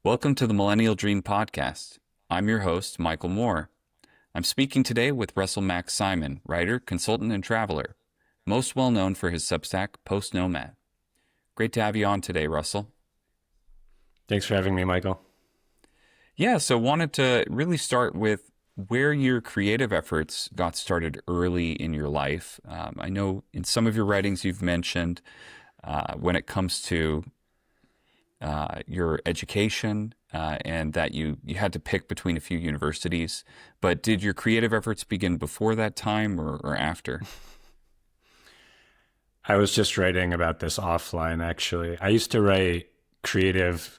Welcome to the Millennial Dream Podcast. I'm your host, Michael Moore. I'm speaking today with Russell Max Simon, writer, consultant, and traveler, most well known for his Substack, Post-Nomad. Great to have you on today, Russell. Thanks for having me, Michael. Yeah, so wanted to really start with where your creative efforts got started early in your life. I know in some of your writings you've mentioned when it comes to your education and that you had to pick between a few universities. But did your creative efforts begin before that time or after? I was just writing about this offline, actually. I used to write creative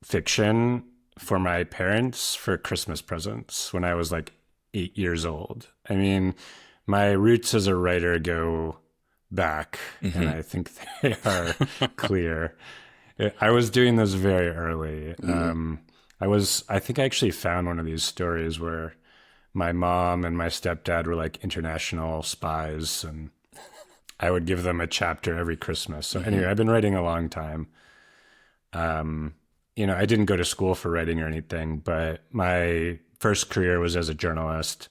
fiction for my parents for Christmas presents when I was like 8 years old. I mean, my roots as a writer go back, and I think they are clear. I was doing this very early. I think I actually found one of these stories where my mom and my stepdad were like international spies, and I would give them a chapter every Christmas. So anyway, I've been writing a long time. I didn't go to school for writing or anything, but my first career was as a journalist,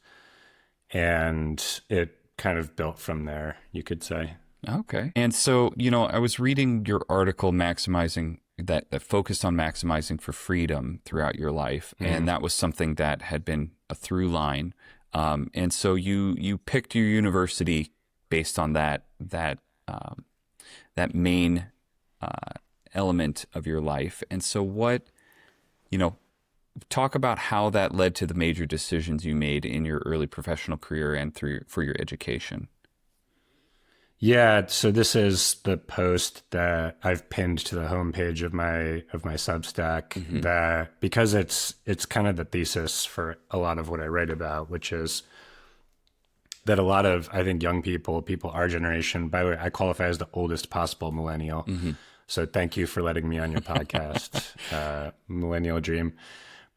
and it kind of built from there, you could say. Okay. And so, I was reading your article that focused on maximizing for freedom throughout your life. And that was something that had been a through line. And so you picked your university based on that main element of your life. And so talk about how that led to the major decisions you made in your early professional career and for your education. Yeah, so this is the post that I've pinned to the homepage of my Substack, that because it's kind of the thesis for a lot of what I write about, which is that a lot of, I think, young people our generation, by the way, I qualify as the oldest possible millennial. So thank you for letting me on your podcast, Millennial Dream.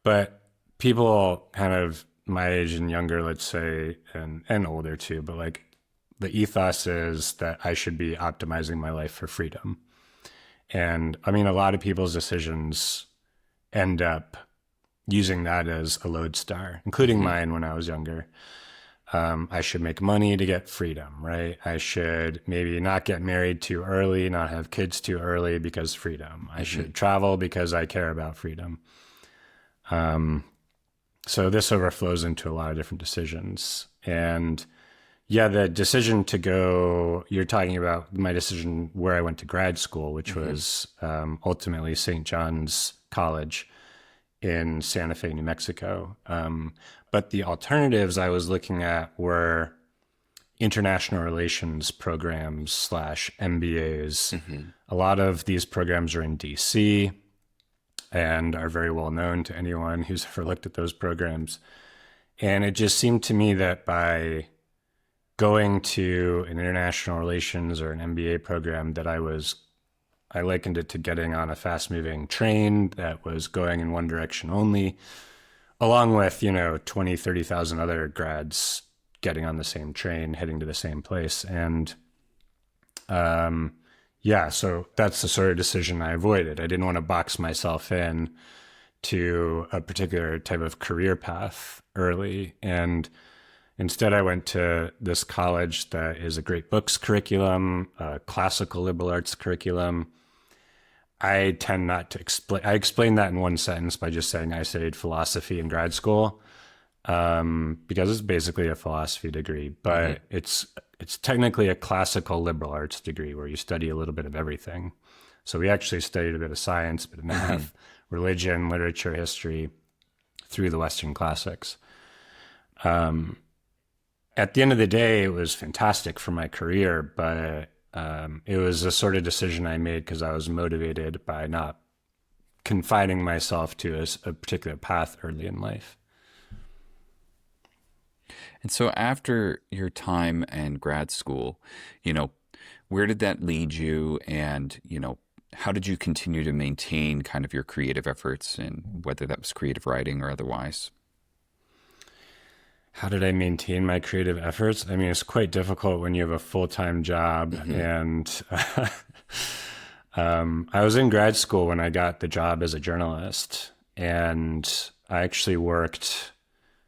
But people kind of my age and younger, let's say, and older too, but like, the ethos is that I should be optimizing my life for freedom. And I mean, a lot of people's decisions end up using that as a lodestar, including mine when I was younger. I should make money to get freedom, right? I should maybe not get married too early, not have kids too early because freedom. I should travel because I care about freedom. So this overflows into a lot of different decisions. And yeah, the decision to go, you're talking about my decision where I went to grad school, which was ultimately St. John's College in Santa Fe, New Mexico. But the alternatives I was looking at were international relations programs / MBAs. A lot of these programs are in DC and are very well known to anyone who's ever looked at those programs. And it just seemed to me that by going to an international relations or an MBA program that I likened it to getting on a fast moving train that was going in one direction only, along with, 20, 30,000 other grads getting on the same train, heading to the same place. And, so that's the sort of decision I avoided. I didn't want to box myself in to a particular type of career path early. And instead, I went to this college that is a great books curriculum, a classical liberal arts curriculum. I tend not to I explain that in one sentence by just saying I studied philosophy in grad school, because it's basically a philosophy degree, but it's technically a classical liberal arts degree where you study a little bit of everything. So we actually studied a bit of science, a bit of math, religion, literature, history, through the Western classics. At the end of the day, it was fantastic for my career, but it was a sort of decision I made because I was motivated by not confining myself to a particular path early in life. And so after your time in grad school, where did that lead you? And, how did you continue to maintain kind of your creative efforts, and whether that was creative writing or otherwise? How did I maintain my creative efforts? I mean, it's quite difficult when you have a full-time job. And I was in grad school when I got the job as a journalist. and I actually worked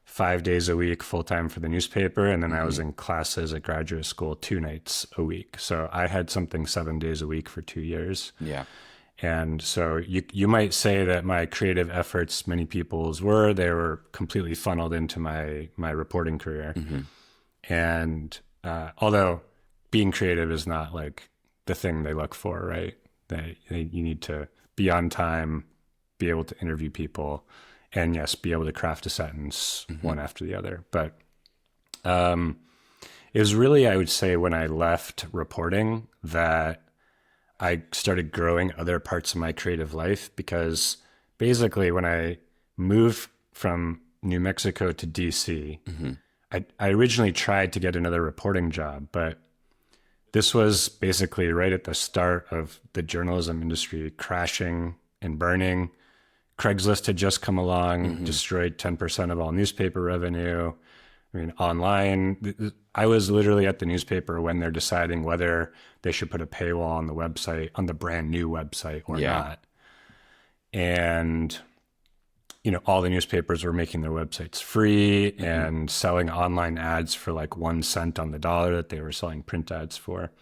5 days a week full time for the newspaper, and then I was in classes at graduate school 2 nights a week. So I had something 7 days a week for 2 years. Yeah. And so you might say that my creative efforts, many people's they were completely funneled into my reporting career. And although being creative is not like the thing they look for, right? You need to be on time, be able to interview people, and yes, be able to craft a sentence one after the other. But it was really, I would say, when I left reporting that I started growing other parts of my creative life, because basically when I moved from New Mexico to DC, I originally tried to get another reporting job, but this was basically right at the start of the journalism industry crashing and burning. Craigslist had just come along, destroyed 10% of all newspaper revenue. I mean, online, I was literally at the newspaper when they're deciding whether they should put a paywall on the website, on the brand new website or not. And, all the newspapers were making their websites free and selling online ads for like 1 cent on the dollar that they were selling print ads for.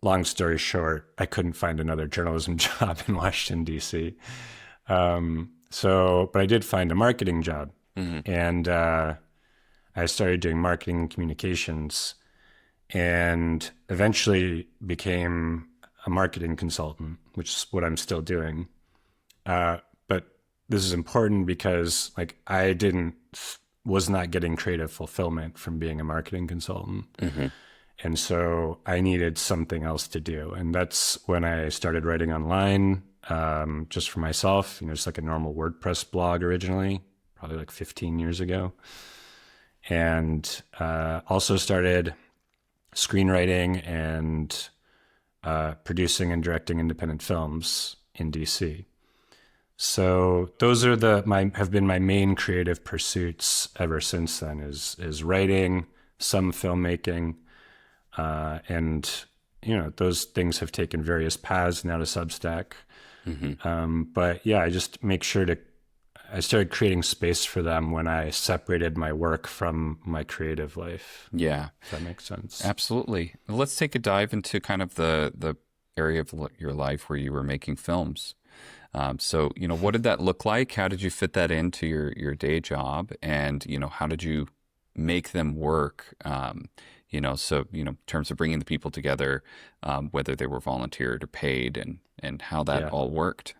Long story short, I couldn't find another journalism job in Washington, D.C. But I did find a marketing job, and I started doing marketing and communications, and eventually became a marketing consultant, which is what I'm still doing. But this is important because like I was not getting creative fulfillment from being a marketing consultant. And so I needed something else to do. And that's when I started writing online, just for myself, just like a normal WordPress blog originally, probably like 15 years ago. And also started screenwriting and producing and directing independent films in DC. So those are have been my main creative pursuits ever since then, is writing, some filmmaking, and those things have taken various paths now to Substack. But yeah, I just make sure I started creating space for them when I separated my work from my creative life. Yeah. If that makes sense. Absolutely. Well, let's take a dive into kind of the area of your life where you were making films. So, what did that look like? How did you fit that into your day job? And, how did you make them work? In terms of bringing the people together, whether they were volunteered or paid, and how that all worked.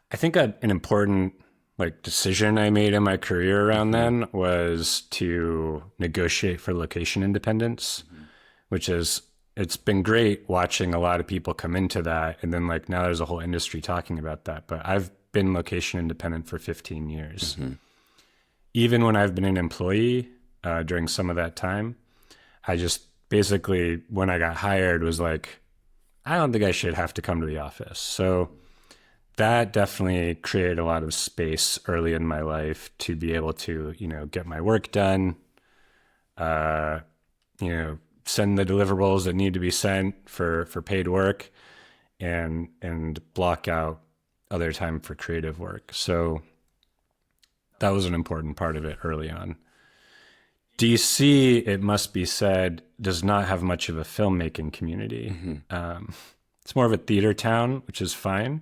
I think an important decision I made in my career around then was to negotiate for location independence, which it's been great watching a lot of people come into that. And then now there's a whole industry talking about that, but I've been location independent for 15 years. Even when I've been an employee, during some of that time, I just basically, when I got hired, was like, I don't think I should have to come to the office. So that definitely created a lot of space early in my life to be able to, get my work done, send the deliverables that need to be sent for paid work, and block out other time for creative work. So that was an important part of it early on. DC, it must be said, does not have much of a filmmaking community. It's more of a theater town, which is fine.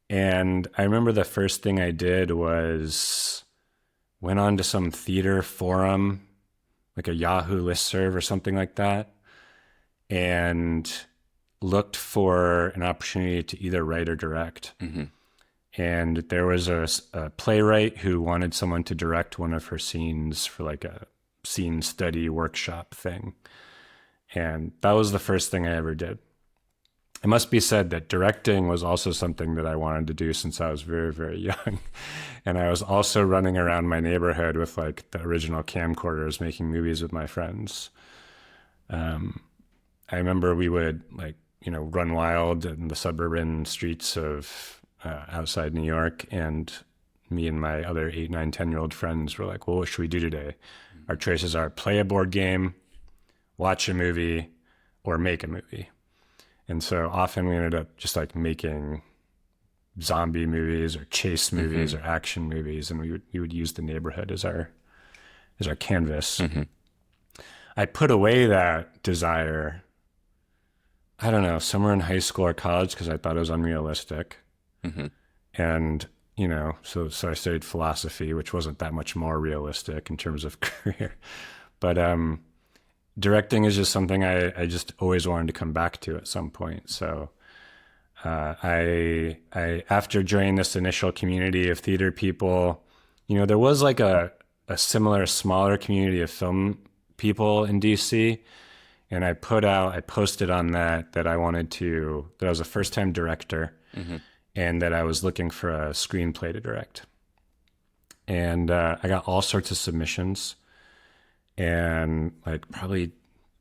And I remember the first thing I did was went on to some theater forum, like a Yahoo listserv or something like that, and looked for an opportunity to either write or direct. And there was a playwright who wanted someone to direct one of her scenes for like a scene study workshop thing. And that was the first thing I ever did. It must be said that directing was also something that I wanted to do since I was very, very young. And I was also running around my neighborhood with like the original camcorders, making movies with my friends. I remember we would run wild in the suburban streets of outside New York, and me and my other 8, 9, 10-year-old friends were like, well, what should we do today? Our choices are play a board game, watch a movie, or make a movie. And so often we ended up just making zombie movies or chase movies or action movies, and we would use the neighborhood as our canvas. I put away that desire, I don't know, somewhere in high school or college because I thought it was unrealistic. And, you know, so I studied philosophy, which wasn't that much more realistic in terms of career. But directing is just something I just always wanted to come back to at some point. So I after joining this initial community of theater people, you know, there was like a similar smaller community of film people in DC. And I posted on that I was a first-time director and that I was looking for a screenplay to direct. And I got all sorts of submissions, and like probably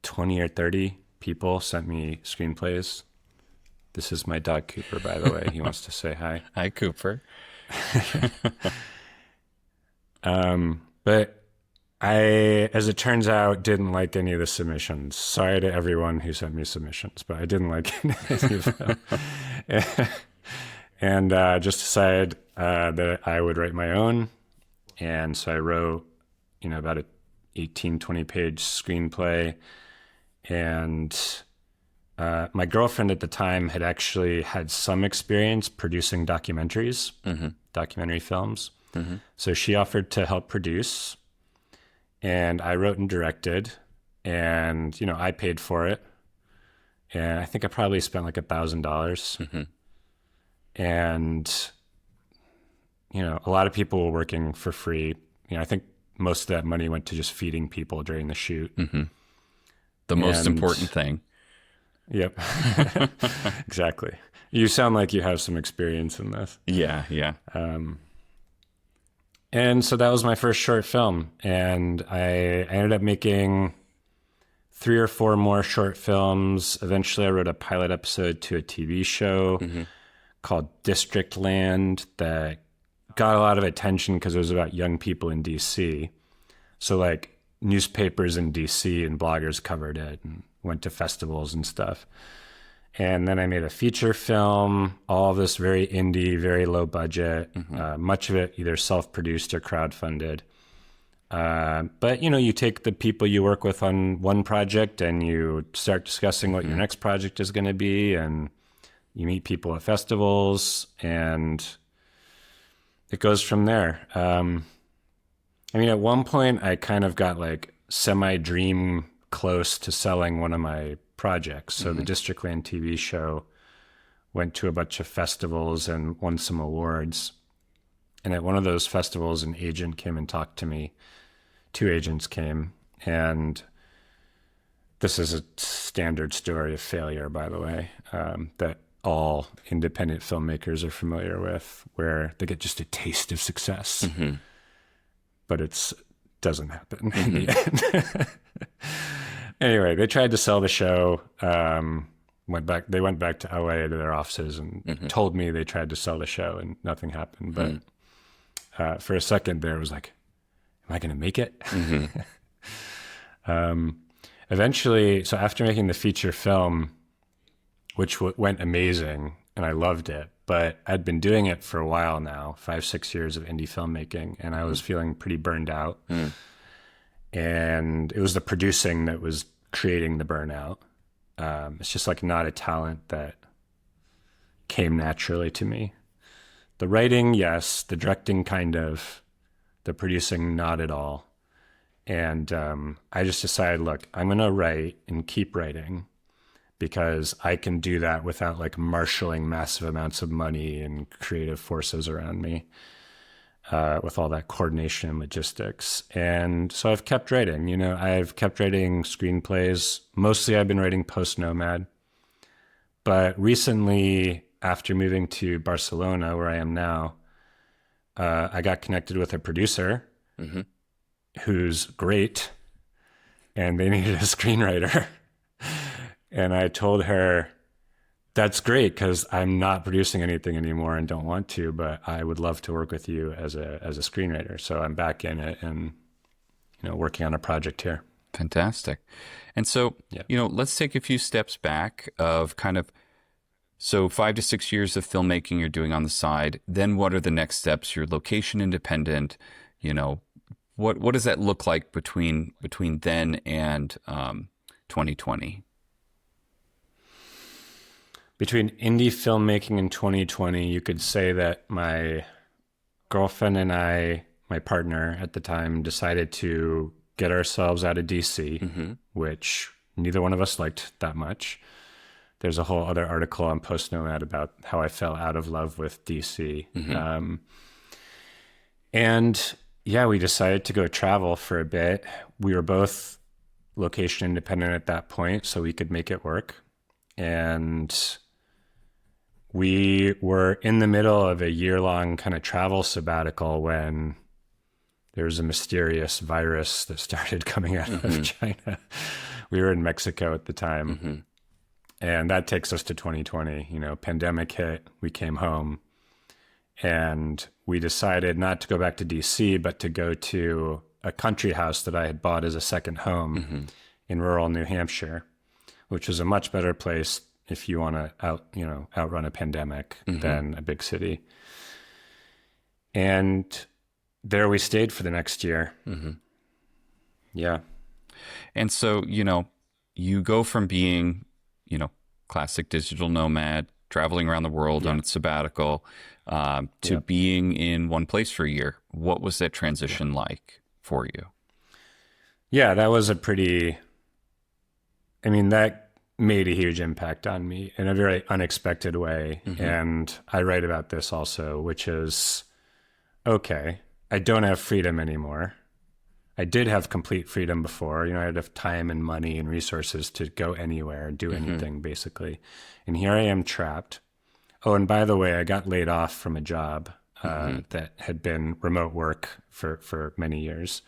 20 or 30 people sent me screenplays. This is my dog Cooper, by the way. He wants to say hi. Hi, Cooper. But I, as it turns out, didn't like any of the submissions. Sorry to everyone who sent me submissions, but I didn't like any of them. And just decided that I would write my own. And so I wrote, you know, about a 18, 20-page screenplay. And my girlfriend at the time had actually had some experience producing documentaries, documentary films. So she offered to help produce. And I wrote and directed, and, you know, I paid for it. And I think I probably spent like $1,000. And, you know, a lot of people were working for free. You know, I think most of that money went to just feeding people during the shoot. The most important thing. Yep. Exactly. You sound like you have some experience in this. Yeah. And so that was my first short film. And I ended up making 3 or 4 more short films. Eventually I wrote a pilot episode to a TV show called Districtland that got a lot of attention because it was about young people in DC. So like newspapers in DC and bloggers covered it and went to festivals and stuff. And then I made a feature film, all of this very indie, very low budget, much of it either self-produced or crowdfunded. But, you know, you take the people you work with on one project and you start discussing what your next project is going to be, and you meet people at festivals, and it goes from there. I mean, at one point I kind of got like semi-dream close to selling one of my projects. So the Districtland TV show went to a bunch of festivals and won some awards. And at one of those festivals, an agent came and talked to me. 2 agents came, and this is a standard story of failure, by the way, that all independent filmmakers are familiar with, where they get just a taste of success, but it doesn't happen in the end. Anyway, they tried to sell the show. They went back to LA to their offices and told me they tried to sell the show, and nothing happened. But for a second there, it was like, am I going to make it? Eventually, so after making the feature film, which went amazing, and I loved it, but I'd been doing it for a while now, 5-6 years of indie filmmaking, and I was feeling pretty burned out. And it was the producing that was creating the burnout. It's just like not a talent that came naturally to me. The writing, yes. The directing, kind of. The producing, not at all. And I just decided, look, I'm going to write and keep writing, because I can do that without like marshaling massive amounts of money and creative forces around me. With all that coordination and logistics. And so I've kept writing, you know, I've kept writing screenplays. Mostly I've been writing Post-Nomad. But recently, after moving to Barcelona, where I am now, I got connected with a producer who's great, and they needed a screenwriter. And I told her, that's great, because I'm not producing anything anymore and don't want to, but I would love to work with you as a screenwriter. So I'm back in it and, you know, working on a project here. Fantastic. And so, you know, let's take a few steps back of kind of So 5 to 6 years of filmmaking you're doing on the side. Then what are the next steps? You're location independent. You know, what does that look like between then and 2020? Between indie filmmaking and 2020, you could say that my girlfriend and I, my partner at the time, decided to get ourselves out of DC, which neither one of us liked that much. There's a whole other article on Post-Nomad about how I fell out of love with DC. And yeah, we decided to go travel for a bit. We were both location independent at that point, so we could make it work. And we were in the middle of a year-long kind of travel sabbatical when there was a mysterious virus that started coming out of China. We were in Mexico at the time. And that takes us to 2020. You know, pandemic hit, we came home, and we decided not to go back to DC, but to go to a country house that I had bought as a second home in rural New Hampshire, which is a much better place if you want to outrun a pandemic than a big city. And there we stayed for the next year. Yeah. And so, you know, you go from being, you know, classic digital nomad, traveling around the world on its sabbatical, to being in one place for a year. What was that transition like for you? Yeah, that was that made a huge impact on me in a very unexpected way. And I write about this also, which is, okay, I don't have freedom anymore. I did have complete freedom before. You know, I had time and money and resources to go anywhere and do anything, basically. And here I am trapped. Oh, and by the way, I got laid off from a job that had been remote work for many years.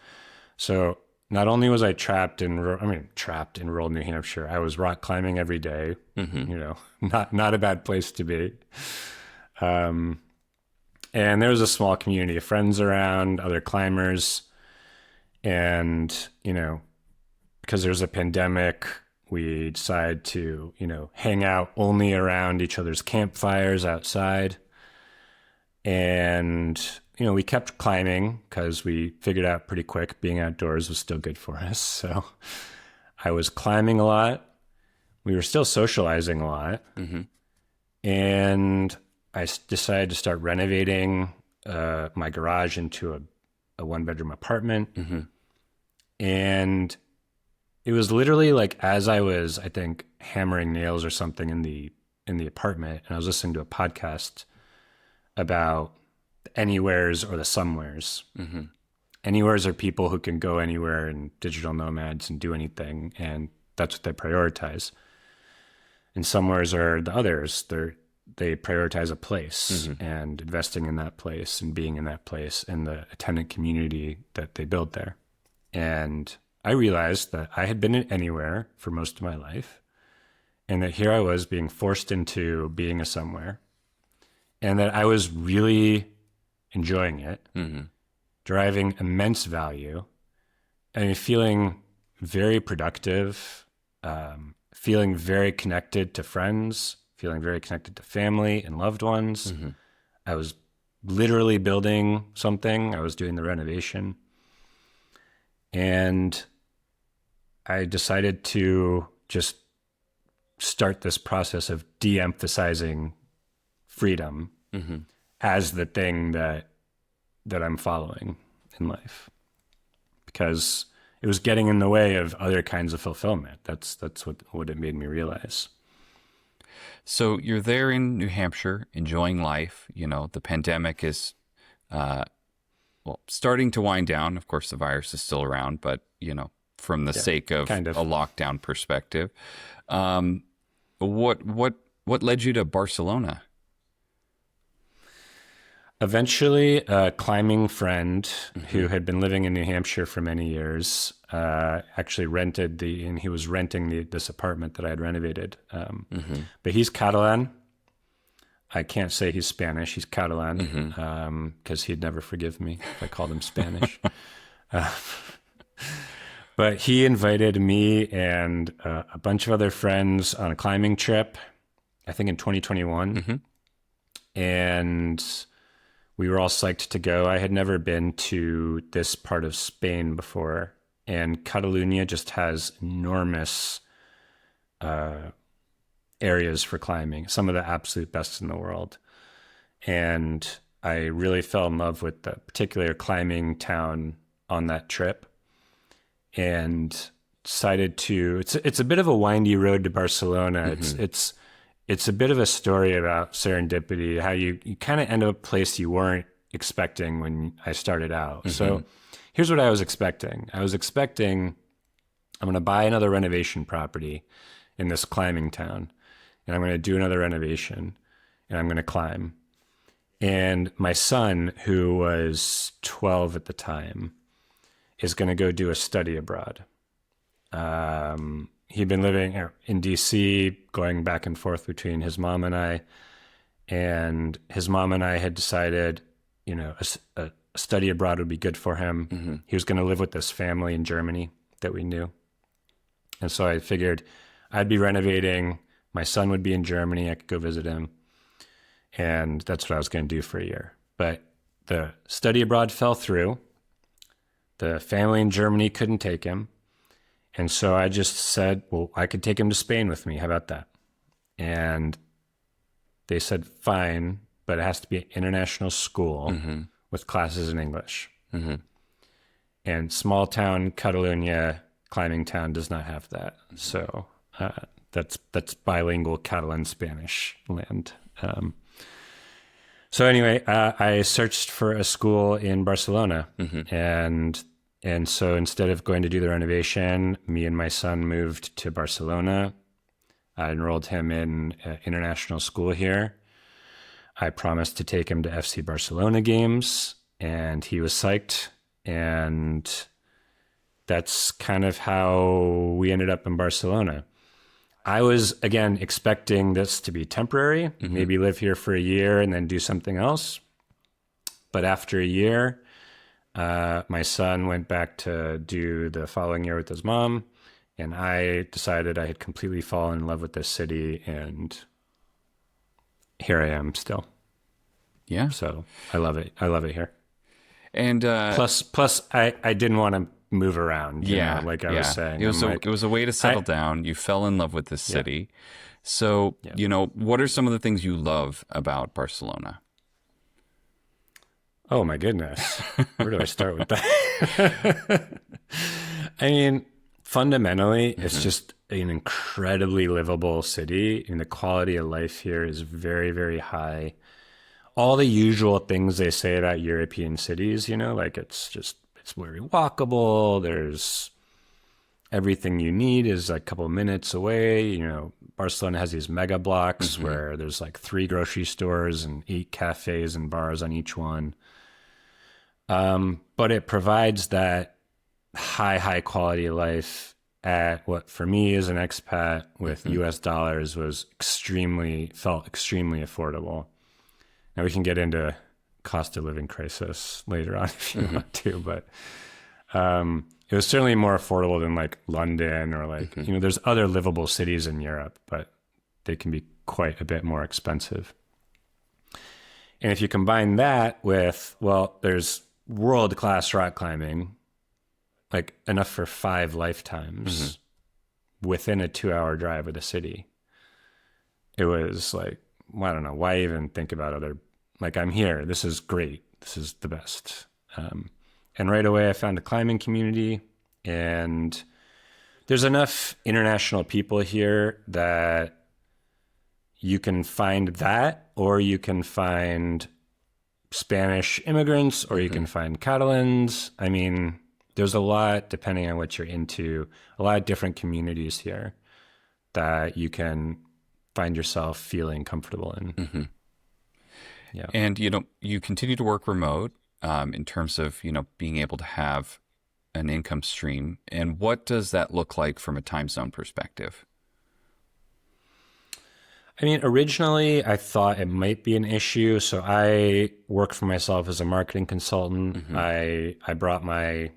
So not only was I trapped in rural New Hampshire, I was rock climbing every day. You know, not a bad place to be. And there was a small community of friends around, other climbers. And, you know, because there's a pandemic, we decided to, you know, hang out only around each other's campfires outside. And, you know, we kept climbing because we figured out pretty quick being outdoors was still good for us. So I was climbing a lot. We were still socializing a lot. And I decided to start renovating my garage into a one-bedroom apartment. And it was literally like as I was, I think, hammering nails or something in the apartment, and I was listening to a podcast about the anywheres or the somewheres. Anywheres are people who can go anywhere and digital nomads and do anything, and that's what they prioritize. And somewheres are the others. They prioritize a place and investing in that place and being in that place and the attendant community that they build there. And I realized that I had been anywhere for most of my life, and that here I was being forced into being a somewhere, and that I was really enjoying it, deriving immense value, and feeling very productive, feeling very connected to friends, feeling very connected to family and loved ones. I was literally building something. I was doing the renovation. And I decided to just start this process of de-emphasizing freedom as the thing that I'm following in life, because it was getting in the way of other kinds of fulfillment. That's what it made me realize. So you're there in New Hampshire, enjoying life. You know, the pandemic is, starting to wind down. Of course, the virus is still around, but, you know, from the sake of kind of a lockdown perspective. What led you to Barcelona? Eventually, a climbing friend who had been living in New Hampshire for many years actually and he was renting this apartment that I had renovated. But he's Catalan. I can't say he's Spanish. He's Catalan because he'd never forgive me if I called him Spanish. But he invited me and a bunch of other friends on a climbing trip. I think in 2021. Mm-hmm. And we were all psyched to go. I had never been to this part of Spain before. And Catalonia just has enormous areas for climbing, some of the absolute best in the world. And I really fell in love with the particular climbing town on that trip, and decided to. It's a bit of a windy road to Barcelona. Mm-hmm. It's a bit of a story about serendipity, how you kind of end up a place you weren't expecting when I started out. Mm-hmm. So here's what I was expecting. I was expecting I'm going to buy another renovation property in this climbing town, and I'm going to do another renovation, and I'm going to climb. And my son, who was 12 at the time, is going to go do a study abroad. He'd been living in DC, going back and forth between his mom and I. And his mom and I had decided, a study abroad would be good for him. Mm-hmm. He was going to live with this family in Germany that we knew. And so I figured I'd be renovating. My son would be in Germany. I could go visit him. And that's what I was going to do for a year. But the study abroad fell through. The family in Germany couldn't take him. And so I just said, well, I could take him to Spain with me. How about that? And they said, fine, but it has to be an international school Mm-hmm. with classes in English. Mm-hmm. And small town Catalonia, climbing town, does not have that. So that's bilingual Catalan Spanish land. So anyway, I searched for a school in Barcelona, Mm-hmm. and so instead of going to do the renovation, me and my son moved to Barcelona. I enrolled him in international school here. I promised to take him to FC Barcelona games, and he was psyched. And that's kind of how we ended up in Barcelona. I was, again, expecting this to be temporary, Mm-hmm. maybe live here for a year and then do something else. But after a year, my son went back to do the following year with his mom, and I decided I had completely fallen in love with this city, and here I am still. Yeah. So I love it. I love it here. And Plus, I didn't want to move around. yeah, like I was saying. it was a way to settle down. You fell in love with this city. So, what are some of the things you love about Barcelona? Oh my goodness. Where do I start with that? I mean, fundamentally, it's just an incredibly livable city, and the quality of life here is very, very high. All the usual things they say about European cities, like it's very walkable. There's everything you need is like a couple of minutes away. Barcelona has these mega blocks where there's like 3 grocery stores and 8 cafes and bars on each one. But it provides that high quality of life at what for me as an expat with US dollars felt extremely affordable. Now we can get into cost of living crisis later on if you want to, but it was certainly more affordable than like London or like, there's other livable cities in Europe, but they can be quite a bit more expensive. And if you combine that with, there's world-class rock climbing, like enough for 5 lifetimes within a 2-hour drive of the city. It was like, I don't know, why even think about other, like I'm here, this is great, this is the best. And right away I found a climbing community, and there's enough international people here that you can find that, or you can find Spanish immigrants, or you can find Catalans. I mean, there's a lot, depending on what you're into, a lot of different communities here that you can find yourself feeling comfortable in. Yeah. And, you continue to work remote in terms of, being able to have an income stream. And what does that look like from a time zone perspective? I mean, originally I thought it might be an issue. So I worked for myself as a marketing consultant. I brought I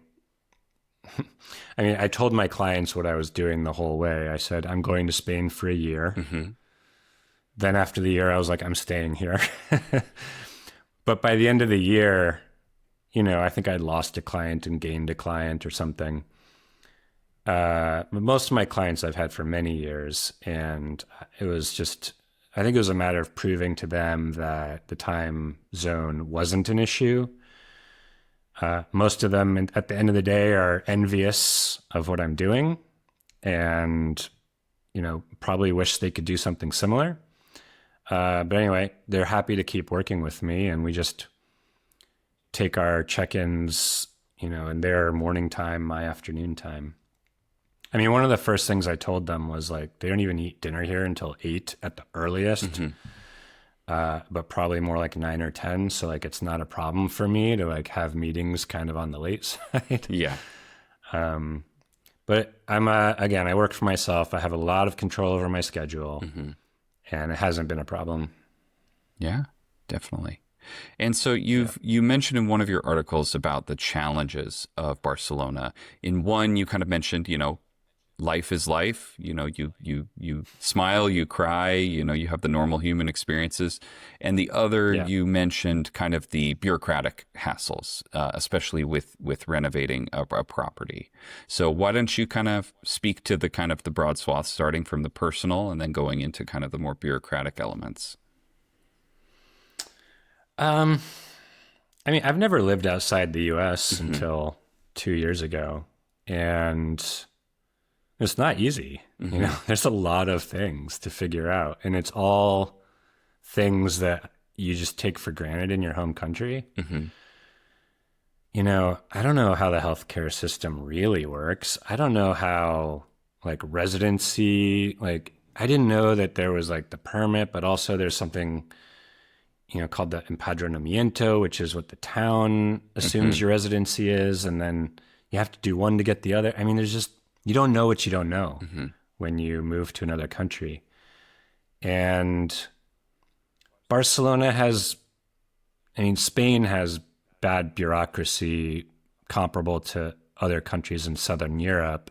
told my clients what I was doing the whole way. I said, I'm going to Spain for a year. then after the year, I was like, I'm staying here. But by the end of the year, I think I'd lost a client and gained a client or something. But most of my clients I've had for many years, and it was just, I think it was a matter of proving to them that the time zone wasn't an issue. Most of them at the end of the day are envious of what I'm doing and, probably wish they could do something similar. But anyway, they're happy to keep working with me, and we just take our check-ins, in their morning time, my afternoon time. I mean, one of the first things I told them was like, they don't even eat dinner here until 8 at the earliest, but probably more like 9 or 10. So like, it's not a problem for me to like have meetings kind of on the late side. Yeah. But I'm, again, I work for myself. I have a lot of control over my schedule, and it hasn't been a problem. Yeah, definitely. And so you mentioned in one of your articles about the challenges of Barcelona. In one, you kind of mentioned, life is life. You smile, you cry, you have the normal human experiences. And the other, you mentioned kind of the bureaucratic hassles, especially with renovating a property. So why don't you kind of speak to the broad swath, starting from the personal and then going into kind of the more bureaucratic elements? I mean, I've never lived outside the US until 2 years ago, and it's not easy. There's a lot of things to figure out, and it's all things that you just take for granted in your home country. I don't know how the healthcare system really works. I don't know how like residency, like I didn't know that there was like the permit, but also there's something called the empadronamiento, which is what the town assumes your residency is. And then you have to do one to get the other. I mean, you don't know what you don't know when you move to another country. And Spain has bad bureaucracy comparable to other countries in Southern Europe.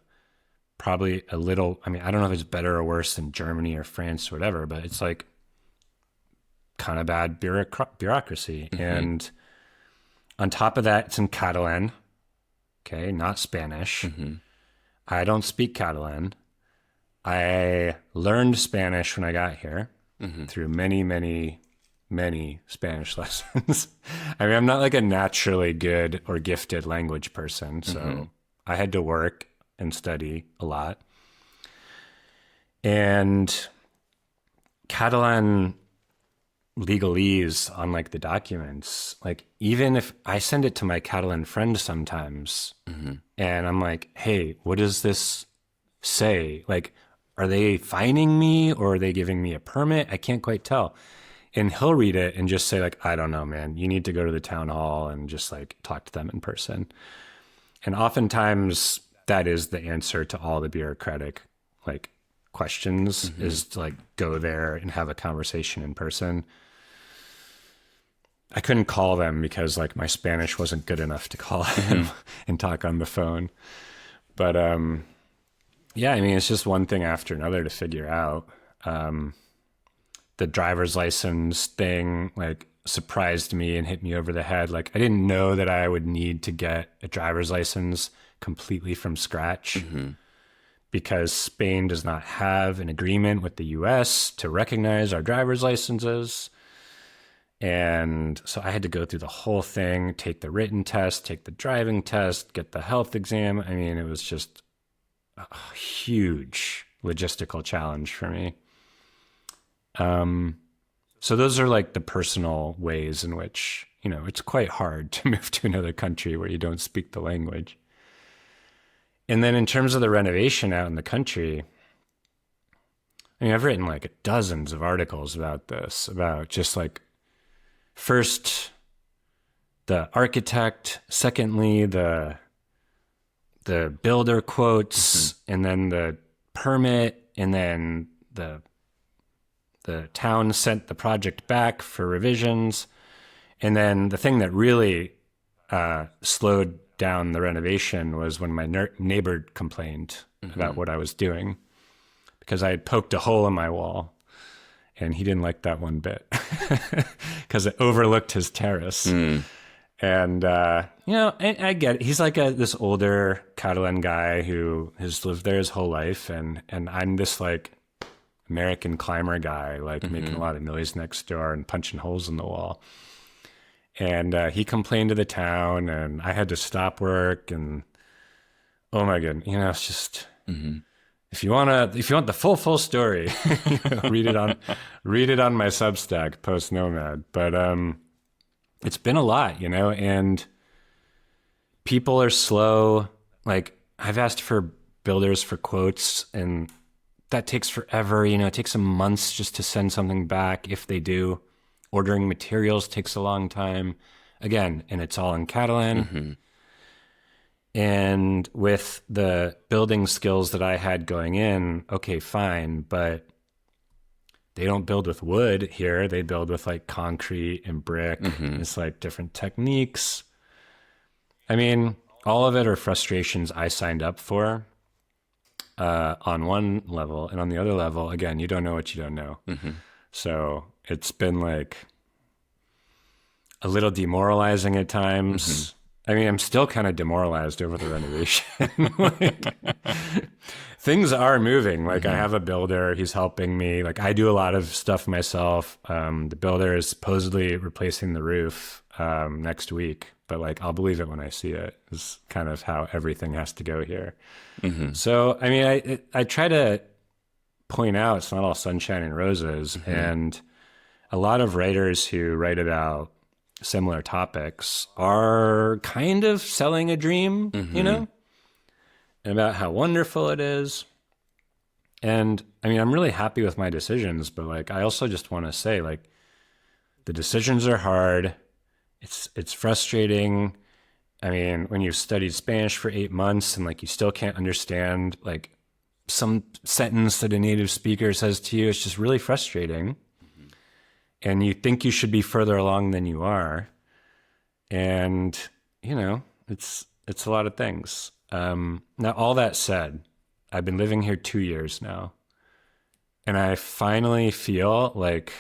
Probably a little, I don't know if it's better or worse than Germany or France or whatever, but it's like, kind of bad bureaucracy. And on top of that, it's in Catalan, okay, not Spanish. I don't speak Catalan. I learned Spanish when I got here through many, many, many Spanish lessons. I'm not like a naturally good or gifted language person, so I had to work and study a lot. And Catalan legalese on like the documents, like even if I send it to my Catalan friend sometimes and I'm like, hey, what does this say? Like, are they fining me or are they giving me a permit? I can't quite tell. And he'll read it and just say like, I don't know, man, you need to go to the town hall and just like talk to them in person. And oftentimes that is the answer to all the bureaucratic like questions is to like go there and have a conversation in person. I couldn't call them because like my Spanish wasn't good enough to call them and talk on the phone. But it's just one thing after another to figure out. The driver's license thing like surprised me and hit me over the head. Like I didn't know that I would need to get a driver's license completely from scratch because Spain does not have an agreement with the US to recognize our driver's licenses. And so I had to go through the whole thing, take the written test, take the driving test, get the health exam. It was just a huge logistical challenge for me. So those are like the personal ways in which, it's quite hard to move to another country where you don't speak the language. And then in terms of the renovation out in the country, I've written like dozens of articles about this, about just like, first, the architect, secondly, the builder quotes, and then the permit, and then the town sent the project back for revisions. And then the thing that really slowed down the renovation was when my neighbor complained about what I was doing because I had poked a hole in my wall. and he didn't like that one bit because it overlooked his terrace. And, I get it. He's like this older Catalan guy who has lived there his whole life. And I'm this like American climber guy, like making a lot of noise next door and punching holes in the wall. And he complained to the town, and I had to stop work. And oh my goodness, it's just if you want the full story, read it on my Substack, Post-Nomad. But it's been a lot, and people are slow. Like, I've asked for builders for quotes, and that takes forever. It takes them months just to send something back if they do. Ordering materials takes a long time. Again, and it's all in Catalan. And with the building skills that I had going in, okay, fine, but they don't build with wood here. They build with like concrete and brick. It's like different techniques. I mean, all of it are frustrations I signed up for on one level. And on the other level, again, you don't know what you don't know. So it's been like a little demoralizing at times. I mean, I'm still kind of demoralized over the renovation. Things are moving. Like, I have a builder, he's helping me. Like, I do a lot of stuff myself. The builder is supposedly replacing the roof next week, but like, I'll believe it when I see it. Is kind of how everything has to go here. So, I mean, I try to point out it's not all sunshine and roses. And a lot of writers who write about similar topics are kind of selling a dream, and about how wonderful it is. And I mean, I'm really happy with my decisions, but like, I also just want to say, like, the decisions are hard. It's frustrating. I mean, when you've studied Spanish for 8 months and like, you still can't understand like some sentence that a native speaker says to you, it's just really frustrating. And you think you should be further along than you are. And, it's a lot of things. Now, all that said, I've been living here 2 years now. And I finally feel like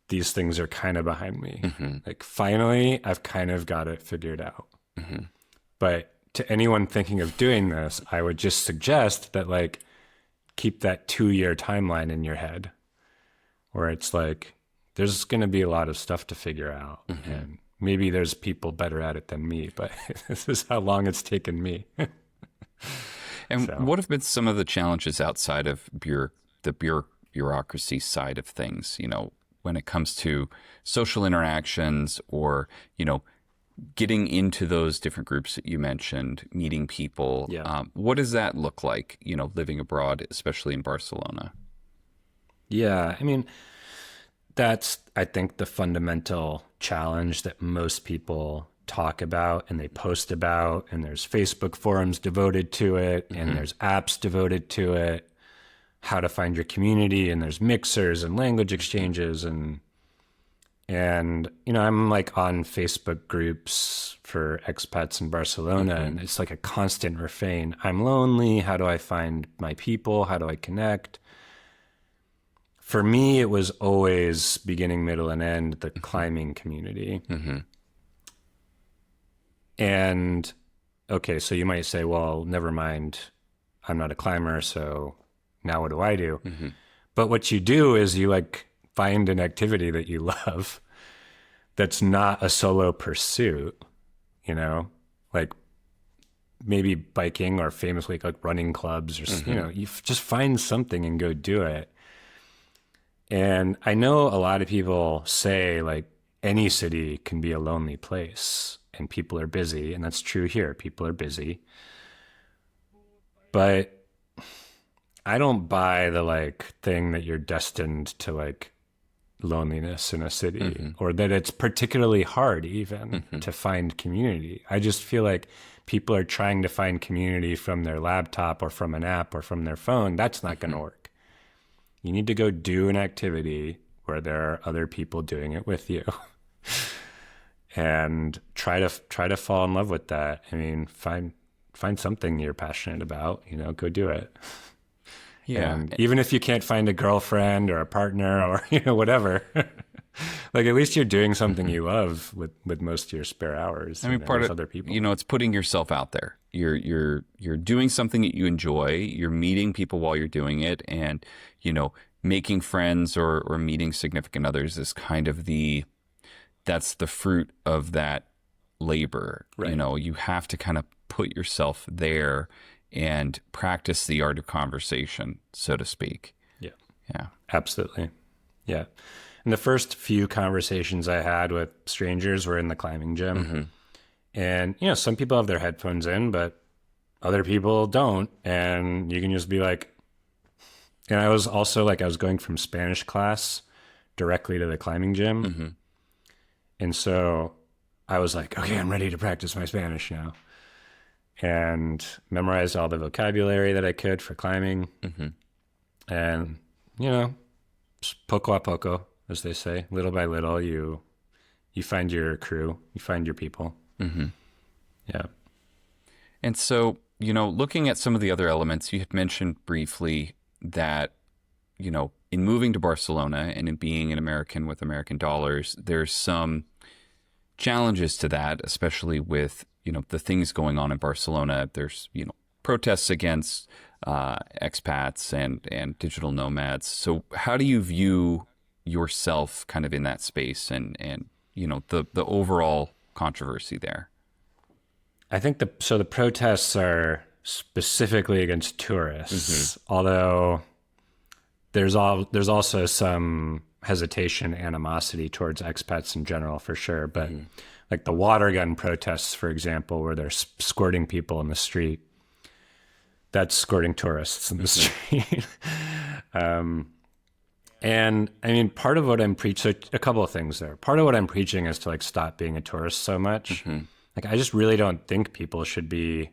these things are kind of behind me. Like, finally, I've kind of got it figured out. But to anyone thinking of doing this, I would just suggest that, like, keep that 2-year timeline in your head, where it's like, there's going to be a lot of stuff to figure out. And maybe there's people better at it than me, but this is how long it's taken me. And what have been some of the challenges outside of the bureaucracy side of things, when it comes to social interactions or, getting into those different groups that you mentioned, meeting people? What does that look like, living abroad, especially in Barcelona? Yeah, I mean, that's, I think, the fundamental challenge that most people talk about and they post about, and there's Facebook forums devoted to it, and there's apps devoted to it, how to find your community, and there's mixers and language exchanges, and I'm like on Facebook groups for expats in Barcelona, and it's like a constant refrain. I'm lonely. How do I find my people? How do I connect? For me, it was always beginning, middle, and end, the climbing community. And okay, so you might say, well, never mind, I'm not a climber, so now what do I do? But what you do is you like find an activity that you love that's not a solo pursuit, like maybe biking, or famously like running clubs, or you just find something and go do it. And I know a lot of people say like any city can be a lonely place and people are busy, and that's true here. People are busy. But I don't buy the like thing that you're destined to like loneliness in a city, or that it's particularly hard even to find community. I just feel like people are trying to find community from their laptop or from an app or from their phone. That's not going to work. You need to go do an activity where there are other people doing it with you, and try to fall in love with that. I mean, find something you're passionate about, go do it. Yeah. And even if you can't find a girlfriend or a partner or, whatever, like at least you're doing something you love with most of your spare hours. I mean, and part there's of, other people. it's putting yourself out there. You're doing something that you enjoy. You're meeting people while you're doing it, and making friends or meeting significant others is kind of that's the fruit of that labor. Right. You have to kind of put yourself there and practice the art of conversation, so to speak. Yeah. Yeah. Absolutely. Yeah. And the first few conversations I had with strangers were in the climbing gym. And, some people have their headphones in, but other people don't. And you can just be like, and I was also like, I was going from Spanish class directly to the climbing gym. And so I was like, okay, I'm ready to practice my Spanish now. And memorized all the vocabulary that I could for climbing. And, poco a poco, as they say, little by little, you find your crew, you find your people. Yeah. And so, looking at some of the other elements, you had mentioned briefly that, in moving to Barcelona and in being an American with American dollars, there's some challenges to that, especially with, the things going on in Barcelona. There's, protests against expats and digital nomads. So how do you view yourself kind of in that space and the overall controversy there? I think the protests are specifically against tourists, although there's also some hesitation, animosity towards expats in general, for sure. But like the water gun protests, for example, where they're squirting people in the street, that's squirting tourists in the street. And I mean, part of what I'm preaching, a couple of things there. Part of what I'm preaching is to like stop being a tourist so much. Like, I just really don't think people should be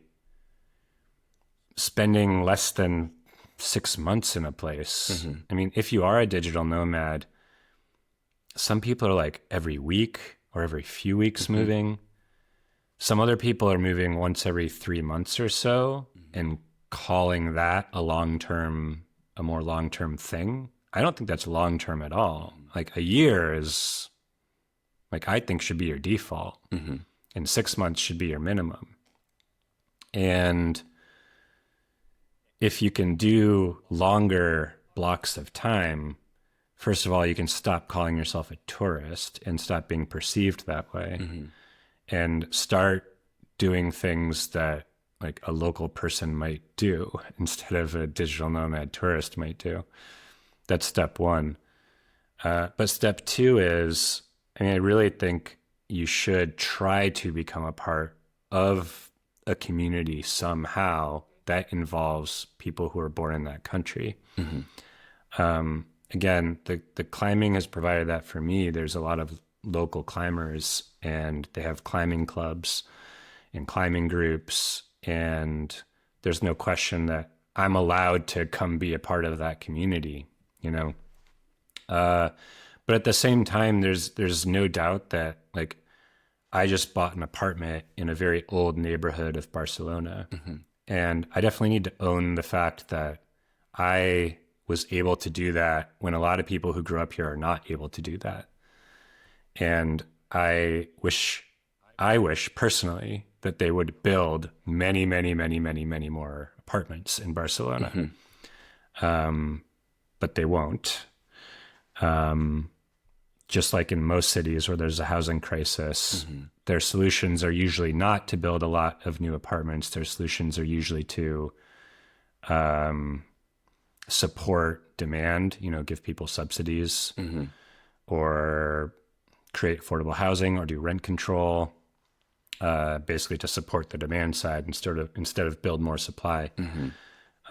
spending less than 6 months in a place. I mean, if you are a digital nomad, some people are like every week or every few weeks moving. Some other people are moving once every 3 months or so and calling that a more long-term thing. I don't think that's long-term at all. Like a year is like, I think should be your default. And 6 months should be your minimum. And if you can do longer blocks of time, first of all, you can stop calling yourself a tourist and stop being perceived that way, and start doing things that like a local person might do instead of a digital nomad tourist might do. That's step one. But step two is, I really think you should try to become a part of a community somehow that involves people who are born in that country. Again, the climbing has provided that for me. There's a lot of local climbers, and they have climbing clubs and climbing groups, and there's no question that I'm allowed to come be a part of that community, but at the same time, there's no doubt that like I just bought an apartment in a very old neighborhood of Barcelona, and I definitely need to own the fact that I was able to do that when a lot of people who grew up here are not able to do that. And I wish personally that they would build many, many, many, many, many more apartments in Barcelona. But they won't. Just like in most cities where there's a housing crisis, their solutions are usually not to build a lot of new apartments. Their solutions are usually to support demand, give people subsidies, or create affordable housing, or do rent control, basically to support the demand side instead of build more supply.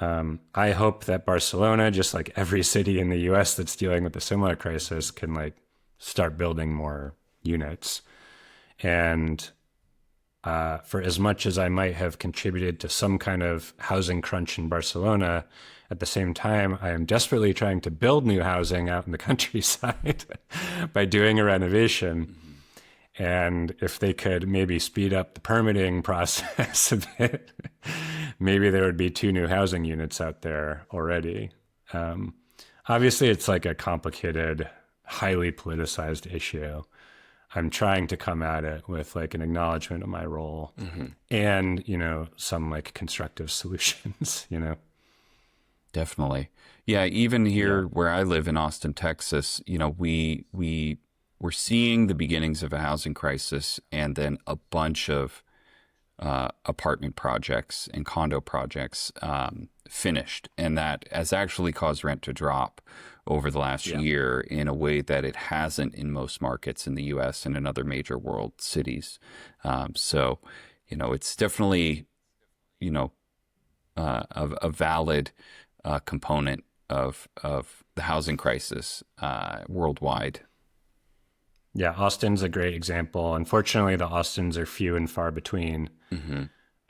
I hope that Barcelona, just like every city in the US that's dealing with a similar crisis, can like start building more units. And for as much as I might have contributed to some kind of housing crunch in Barcelona, at the same time, I am desperately trying to build new housing out in the countryside by doing a renovation. And if they could maybe speed up the permitting process a bit, maybe there would be 2 new housing units out there already. Obviously, it's like a complicated, highly politicized issue. I'm trying to come at it with like an acknowledgement of my role and, some like constructive solutions, Definitely. Yeah, even here where I live in Austin, Texas, we're seeing the beginnings of a housing crisis and then a bunch of apartment projects and condo projects finished. And that has actually caused rent to drop over the last year in a way that it hasn't in most markets in the US and in other major world cities. So, it's definitely, a valid component of the housing crisis worldwide. Yeah, Austin's a great example. Unfortunately, the Austins are few and far between.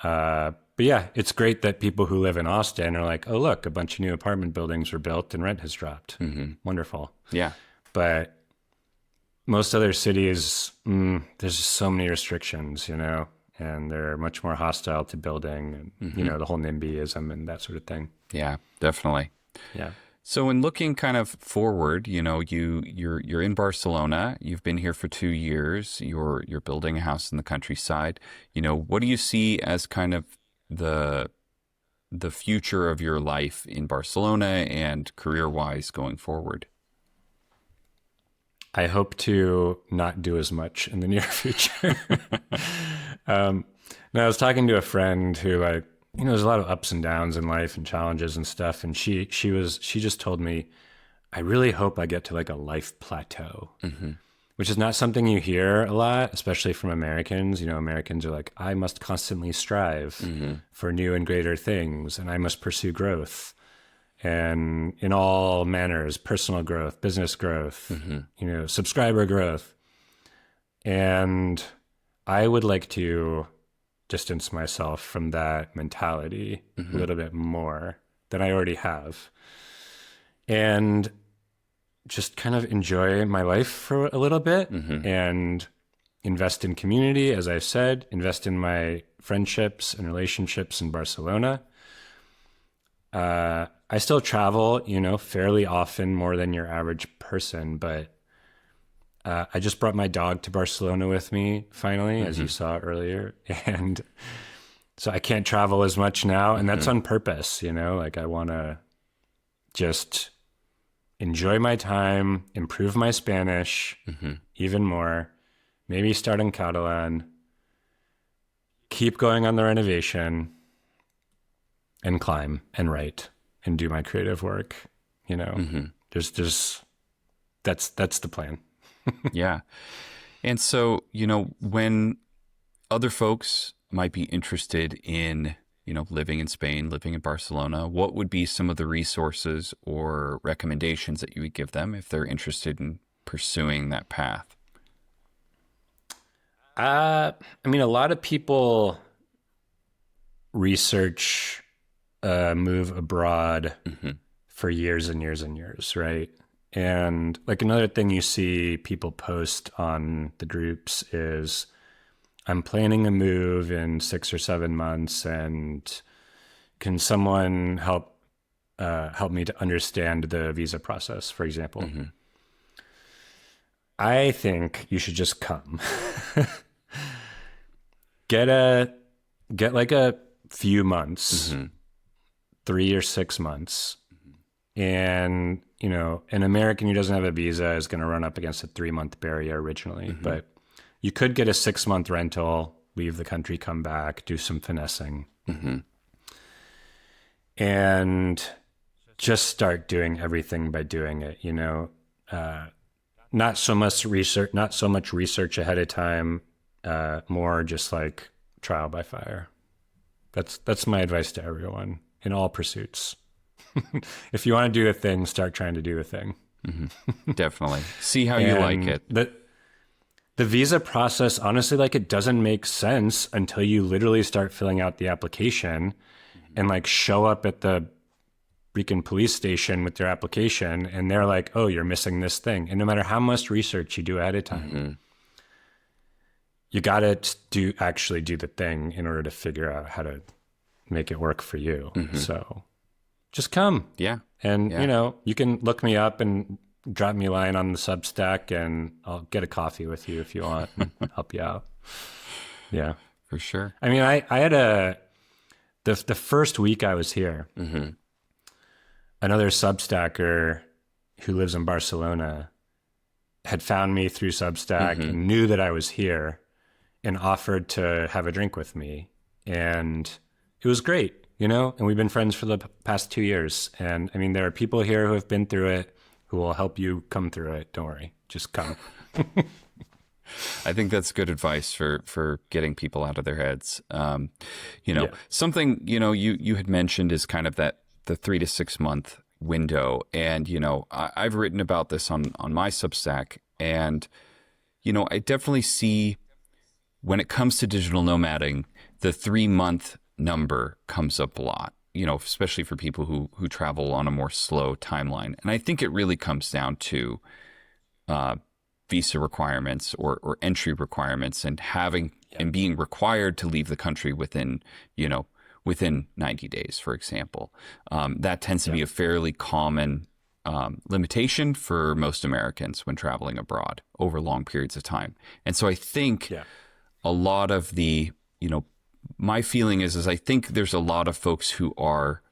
But yeah, it's great that people who live in Austin are like, oh, look, a bunch of new apartment buildings were built and rent has dropped. Wonderful. Yeah. But most other cities, there's just so many restrictions, and they're much more hostile to building and, the whole NIMBYism and that sort of thing. Yeah, definitely. Yeah. So in looking kind of forward, you're in Barcelona. You've been here for 2 years. You're building a house in the countryside. What do you see as kind of the future of your life in Barcelona and career-wise going forward? I hope to not do as much in the near future. Now, I was talking to a friend who there's a lot of ups and downs in life and challenges and stuff. And she just told me, I really hope I get to like a life plateau, which is not something you hear a lot, especially from Americans. Americans are like, I must constantly strive for new and greater things, and I must pursue growth. And in all manners, personal growth, business growth, subscriber growth. And I would like to distance myself from that mentality a little bit more than I already have. And just kind of enjoy my life for a little bit and invest in community, as I've said, invest in my friendships and relationships in Barcelona. I still travel, fairly often, more than your average person, but I just brought my dog to Barcelona with me, finally, as you saw earlier. And so I can't travel as much now, and that's on purpose, like I want to just enjoy my time, improve my Spanish even more, maybe start in Catalan, keep going on the renovation, and climb and write and do my creative work. There's that's the plan. Yeah. And so, when other folks might be interested in, living in Spain, living in Barcelona, what would be some of the resources or recommendations that you would give them if they're interested in pursuing that path? A lot of people research move abroad for years and years and years, right? And like another thing you see people post on the groups is, I'm planning a move in 6 or 7 months, and can someone help me to understand the visa process, for example? I think you should just come. Get like a few months, 3 or 6 months. And, an American who doesn't have a visa is going to run up against a 3-month barrier originally. But you could get a 6-month rental, leave the country, come back, do some finessing. And just start doing everything by doing it, not so much research ahead of time, more just like trial by fire. That's my advice to everyone in all pursuits. If you want to do the thing, start trying to do the thing. Definitely. See how you like it. The visa process, honestly, like it doesn't make sense until you literally start filling out the application and like show up at the freaking police station with your application, and they're like, oh, you're missing this thing. And no matter how much research you do ahead of time, you got to actually do the thing in order to figure out how to make it work for you. So just come. Yeah. And, Yeah. you know, you can look me up and drop me a line on the Substack, and I'll get a coffee with you if you want and help you out. Yeah. For sure. I mean, I had the first week I was here, another Substacker who lives in Barcelona had found me through Substack and knew that I was here and offered to have a drink with me. And it was great, you know, and we've been friends for the past 2 years. And I mean, there are people here who have been through it who will help you come through it. Don't worry, just come. I think that's good advice for getting people out of their heads. You know, something, you know, you had mentioned is kind of the 3 to 6 month window. And, you know, I've written about this on my Substack, and, you know, I definitely see when it comes to digital nomading, the 3-month number comes up a lot, you know, especially for people who travel on a more slow timeline. And I think it really comes down to visa requirements or entry requirements, and having and being required to leave the country within 90 days, for example. That tends to be a fairly common limitation for most Americans when traveling abroad over long periods of time. And so I think a lot of the, you know, my feeling is I think there's a lot of folks who are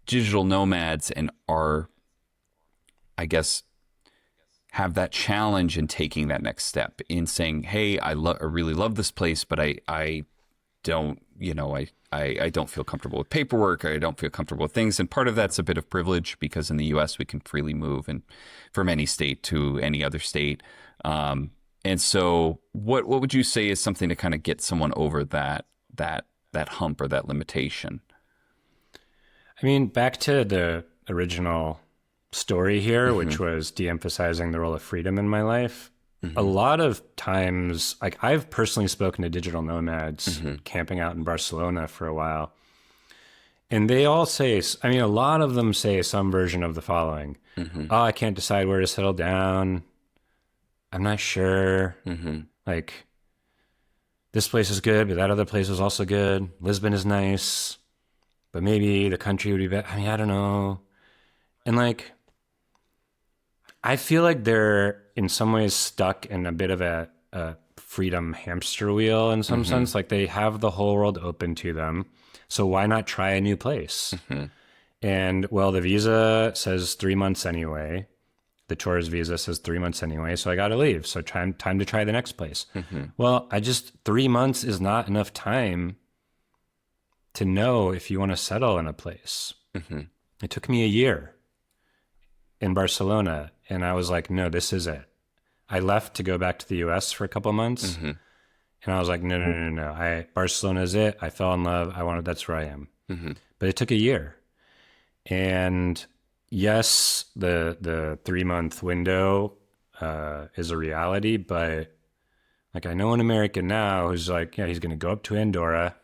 digital nomads and are, I guess, have that challenge in taking that next step in saying, hey, I really love this place, but I don't, you know, I don't feel comfortable with paperwork, or I don't feel comfortable with things. And part of that's a bit of privilege, because in the US we can freely move and from any state to any other state. And so what would you say is something to kind of get someone over that hump or that limitation? I mean, back to the original story here, which was de-emphasizing the role of freedom in my life. A lot of times, like, I've personally spoken to digital nomads camping out in Barcelona for a while. And they all say, I mean, a lot of them say some version of the following. Oh, I can't decide where to settle down. I'm not sure. Like, this place is good, but that other place is also good. Lisbon is nice, but maybe the country would be better. I mean, I don't know. And like, I feel like they're in some ways stuck in a bit of a freedom hamster wheel in some sense. Like, they have the whole world open to them. So why not try a new place? And well, the visa says 3 months anyway. The tourist visa says 3 months anyway. So I got to leave. So time to try the next place. Well, 3 months is not enough time to know if you want to settle in a place. It took me a year in Barcelona, and I was like, no, this is it. I left to go back to the US for a couple of months, and I was like, no. Barcelona is it. I fell in love. That's where I am. But it took a year. And yes, the 3-month window is a reality, but like, I know an American now who's like, yeah, he's going to go up to Andorra,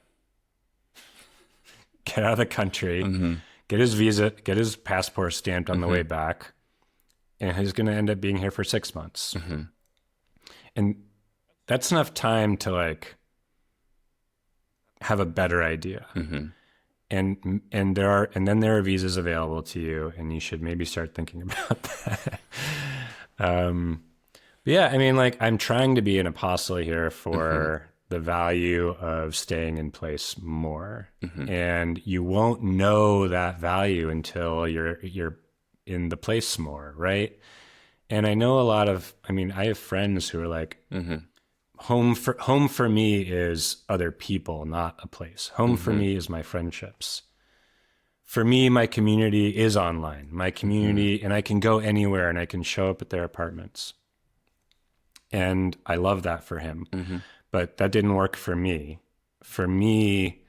get out of the country, get his visa, get his passport stamped on the way back, and he's going to end up being here for 6 months. And that's enough time to like have a better idea. And then there are visas available to you, and you should maybe start thinking about that. But yeah, I mean, like, I'm trying to be an apostle here for the value of staying in place more. And you won't know that value until you're in the place more, right? And I know I have friends who are like, home for me is other people, not a place. Home for me is my friendships. For me, my community is online. My community, and I can go anywhere and I can show up at their apartments. And I love that for him. But that didn't work for me. For me,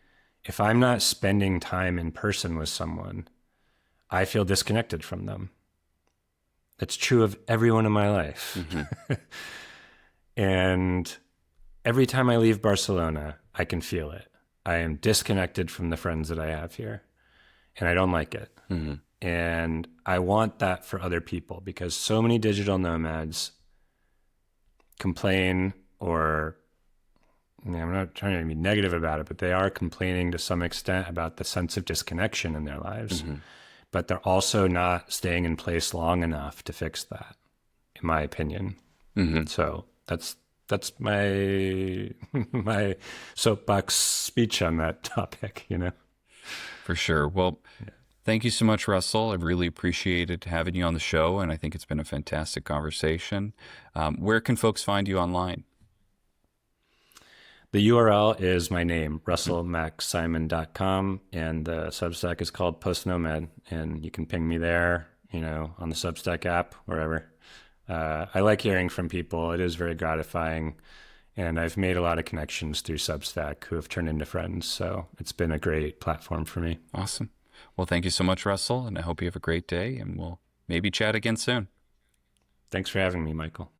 if I'm not spending time in person with someone, I feel disconnected from them. That's true of everyone in my life. And every time I leave Barcelona, I can feel it. I am disconnected from the friends that I have here, and I don't like it. And I want that for other people, because so many digital nomads complain, or I'm not trying to be negative about it, but they are complaining to some extent about the sense of disconnection in their lives. But they're also not staying in place long enough to fix that, in my opinion. So that's my my soapbox speech on that topic, you know. For sure. Well, thank you so much, Russell. I've really appreciated having you on the show, and I think it's been a fantastic conversation. Where can folks find you online? The URL is my name, russellmacsimon.com, and the Substack is called Post-Nomad, and you can ping me there, you know, on the Substack app, wherever. I like hearing from people. It is very gratifying, and I've made a lot of connections through Substack who have turned into friends, so it's been a great platform for me. Awesome. Well, thank you so much, Russell, and I hope you have a great day, and we'll maybe chat again soon. Thanks for having me, Michael.